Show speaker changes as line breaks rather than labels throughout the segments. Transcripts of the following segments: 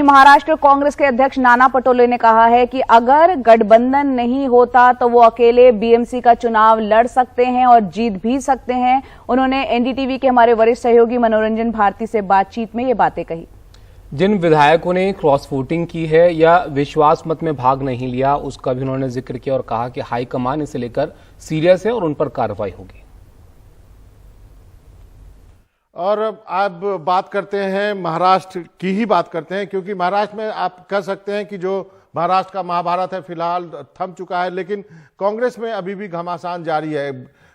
महाराष्ट्र कांग्रेस के अध्यक्ष नाना पटोले ने कहा है कि अगर गठबंधन नहीं होता तो वो अकेले बीएमसी का चुनाव लड़ सकते हैं और जीत भी सकते हैं। उन्होंने एनडीटीवी के हमारे वरिष्ठ सहयोगी मनोरंजन भारती से बातचीत में ये बातें कही।
जिन विधायकों ने क्रॉस वोटिंग की है या विश्वास मत में भाग नहीं लिया, उसका भी उन्होंने जिक्र किया और कहा कि हाईकमान इसे लेकर सीरियस है और उन पर कार्रवाई होगी।
और अब बात करते हैं महाराष्ट्र की ही बात करते हैं, क्योंकि महाराष्ट्र में आप कह सकते हैं कि जो महाराष्ट्र का महाभारत है फिलहाल थम चुका है, लेकिन कांग्रेस में अभी भी घमासान जारी है।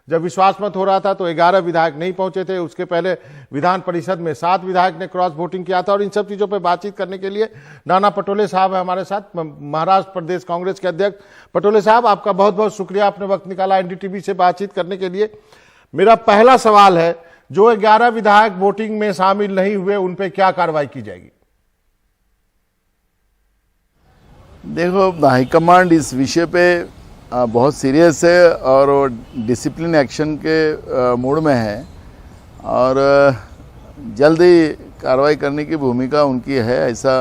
जब विश्वास मत हो रहा था तो 11 विधायक नहीं पहुंचे थे, उसके पहले विधान परिषद में 7 विधायक ने क्रॉस वोटिंग किया था। और इन सब चीज़ों पर बातचीत करने के लिए नाना पटोले साहब है हमारे साथ, महाराष्ट्र प्रदेश कांग्रेस के अध्यक्ष। पटोले साहब, आपका बहुत बहुत शुक्रिया, आपने वक्त निकाला एनडीटीवी से बातचीत करने के लिए। मेरा पहला सवाल है, जो 11 विधायक वोटिंग में शामिल नहीं हुए उन पे क्या कार्रवाई की जाएगी?
देखो, हाईकमांड इस विषय पे बहुत सीरियस है और वो डिसिप्लिन एक्शन के मूड में है और जल्दी कार्रवाई करने की भूमिका उनकी है, ऐसा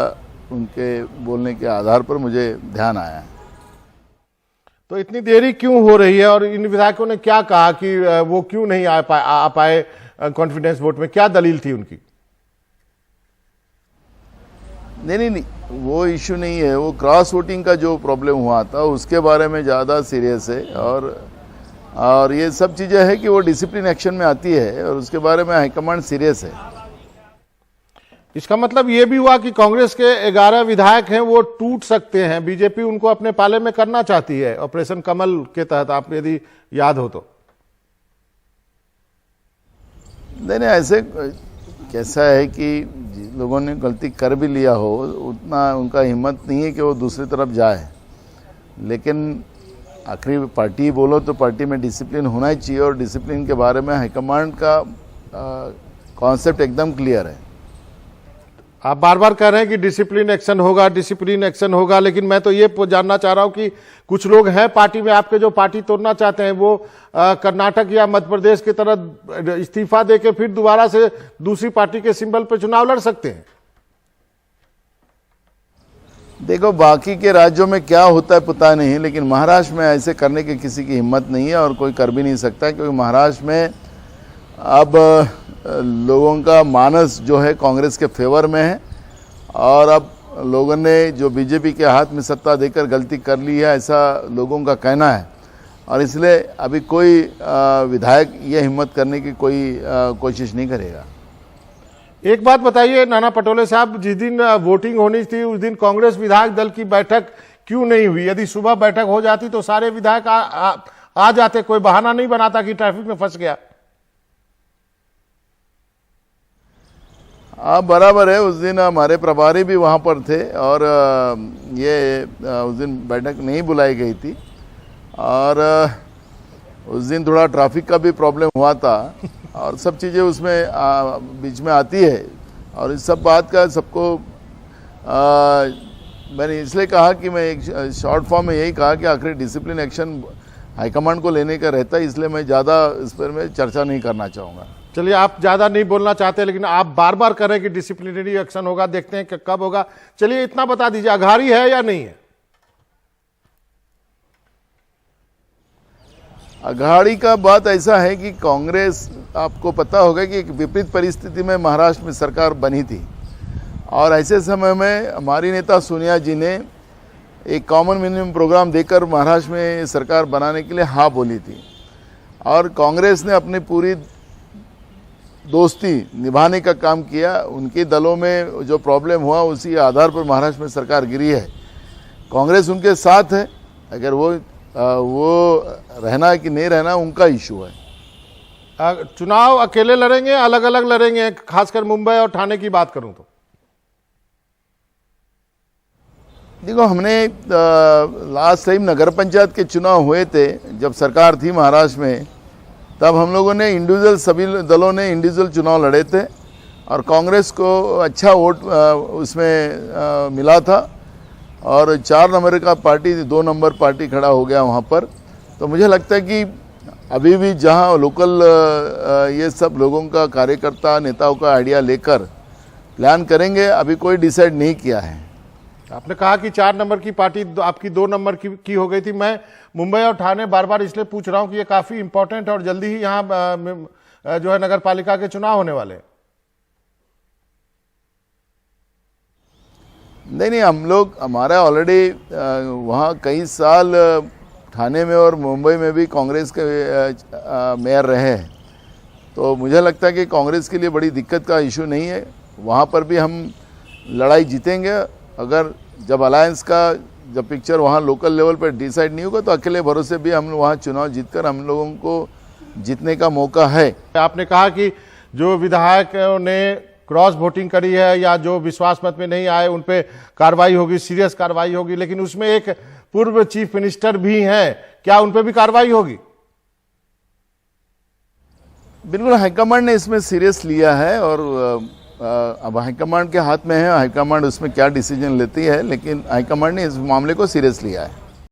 उनके बोलने के आधार पर मुझे ध्यान आया है।
तो इतनी देरी क्यों हो रही है और इन विधायकों ने क्या कहा कि वो क्यों नहीं आ पाए कॉन्फिडेंस वोट में? क्या दलील थी उनकी?
नहीं, वो इश्यू नहीं है। वो क्रॉस वोटिंग का जो प्रॉब्लम हुआ था उसके बारे में ज़्यादा सीरियस है और ये सब चीज़ें हैं कि वो डिसिप्लिन एक्शन में आती है और उसके बारे में हाईकमांड सीरियस है।
इसका मतलब ये भी हुआ कि कांग्रेस के 11 विधायक हैं वो टूट सकते हैं, बीजेपी उनको अपने पाले में करना चाहती है ऑपरेशन कमल के तहत, आप यदि याद हो तो।
नहीं, ऐसे कैसा है कि लोगों ने गलती कर भी लिया हो, उतना उनका हिम्मत नहीं है कि वो दूसरी तरफ जाए। लेकिन आखिरी पार्टी बोलो तो पार्टी में डिसिप्लिन होना ही चाहिए और डिसिप्लिन के बारे में हाईकमांड का कॉन्सेप्ट एकदम क्लियर है।
आप बार बार कह रहे हैं कि डिसिप्लिन एक्शन होगा, डिसिप्लिन एक्शन होगा, लेकिन मैं तो ये जानना चाह रहा हूं कि कुछ लोग हैं पार्टी में आपके जो पार्टी तोड़ना चाहते हैं, वो कर्नाटक या मध्य प्रदेश की तरह इस्तीफा देके फिर दोबारा से दूसरी पार्टी के सिंबल पर चुनाव लड़ सकते हैं।
देखो, बाकी के राज्यों में क्या होता है पता नहीं, लेकिन महाराष्ट्र में ऐसे करने की किसी की हिम्मत नहीं है और कोई कर भी नहीं सकता है, क्योंकि महाराष्ट्र में अब लोगों का मानस जो है कांग्रेस के फेवर में है और अब लोगों ने जो बीजेपी के हाथ में सत्ता देकर गलती कर ली है, ऐसा लोगों का कहना है। और इसलिए अभी कोई विधायक ये हिम्मत करने की कोई कोशिश नहीं करेगा।
एक बात बताइए नाना पटोले साहब, जिस दिन वोटिंग होनी थी उस दिन कांग्रेस विधायक दल की बैठक क्यों नहीं हुई? यदि सुबह बैठक हो जाती तो सारे विधायक आ जाते, कोई बहाना नहीं बनाता कि ट्रैफिक में फंस गया।
बराबर है, उस दिन हमारे प्रभारी भी वहाँ पर थे और ये उस दिन बैठक नहीं बुलाई गई थी और उस दिन थोड़ा ट्रैफिक का भी प्रॉब्लम हुआ था और सब चीज़ें उसमें बीच में आती है और इस सब बात का सबको मैंने इसलिए कहा कि मैं एक शॉर्ट फॉर्म में यही कहा कि आखिरी डिसिप्लिन एक्शन हाईकमांड को लेने का रहता है, इसलिए मैं ज़्यादा इस पर मैं चर्चा नहीं करना चाहूँगा।
चलिए, आप ज्यादा नहीं बोलना चाहते, लेकिन आप बार बार कह रहे हैं कि डिसिप्लिनरी एक्शन होगा, देखते हैं कि कब होगा। चलिए, इतना बता दीजिए, अघाड़ी है या नहीं है?
अघाड़ी का बात ऐसा है कि कांग्रेस, आपको पता होगा कि एक विपरीत परिस्थिति में महाराष्ट्र में सरकार बनी थी और ऐसे समय में हमारी नेता सोनिया जी ने एक कॉमन मिनिमम प्रोग्राम देकर महाराष्ट्र में सरकार बनाने के लिए हाँ बोली थी और कांग्रेस ने अपनी पूरी दोस्ती निभाने का काम किया। उनके दलों में जो प्रॉब्लम हुआ उसी आधार पर महाराष्ट्र में सरकार गिरी है। कांग्रेस उनके साथ है, अगर वो रहना है कि नहीं रहना उनका इशू है।
चुनाव अकेले लड़ेंगे, अलग अलग लड़ेंगे? खासकर मुंबई और ठाणे की बात करूं तो
देखो, हमने लास्ट टाइम नगर पंचायत के चुनाव हुए थे जब सरकार थी महाराष्ट्र में, तब हम लोगों ने इंडिविजुअल, सभी दलों ने इंडिविजुअल चुनाव लड़े थे और कांग्रेस को अच्छा वोट उसमें मिला था और 4 नंबर का पार्टी 2 नंबर पार्टी खड़ा हो गया वहाँ पर। तो मुझे लगता है कि अभी भी जहाँ लोकल ये सब लोगों का कार्यकर्ता नेताओं का आइडिया लेकर प्लान करेंगे, अभी कोई डिसाइड नहीं किया है।
आपने कहा कि 4 नंबर की पार्टी आपकी 2 नंबर की हो गई थी। मैं मुंबई और ठाणे बार बार इसलिए पूछ रहा हूं कि ये काफी इंपॉर्टेंट है और जल्दी ही यहाँ जो है नगर पालिका के चुनाव होने वाले।
नहीं, हम लोग हमारा ऑलरेडी वहाँ कई साल ठाणे में और मुंबई में भी कांग्रेस के मेयर रहे हैं, तो मुझे लगता है कि कांग्रेस के लिए बड़ी दिक्कत का इशू नहीं है। वहाँ पर भी हम लड़ाई जीतेंगे। अगर जब अलायंस का जब पिक्चर वहाँ लोकल लेवल पर डिसाइड नहीं होगा तो अकेले भरोसे भी हम वहाँ चुनाव जीतकर हम लोगों को जीतने का मौका है।
आपने कहा कि जो विधायकों ने क्रॉस वोटिंग करी है या जो विश्वास मत में नहीं आए उन पे कार्रवाई होगी, सीरियस कार्रवाई होगी, लेकिन उसमें एक पूर्व चीफ मिनिस्टर भी हैं, क्या उन पे भी कार्रवाई होगी?
बिल्कुल, हाईकमांड ने इसमें सीरियस लिया है और अब हाईकमांड के हाथ में है, हाईकमांड उसमें क्या डिसीजन लेती है, लेकिन हाईकमांड ने इस मामले को सीरियस लिया है।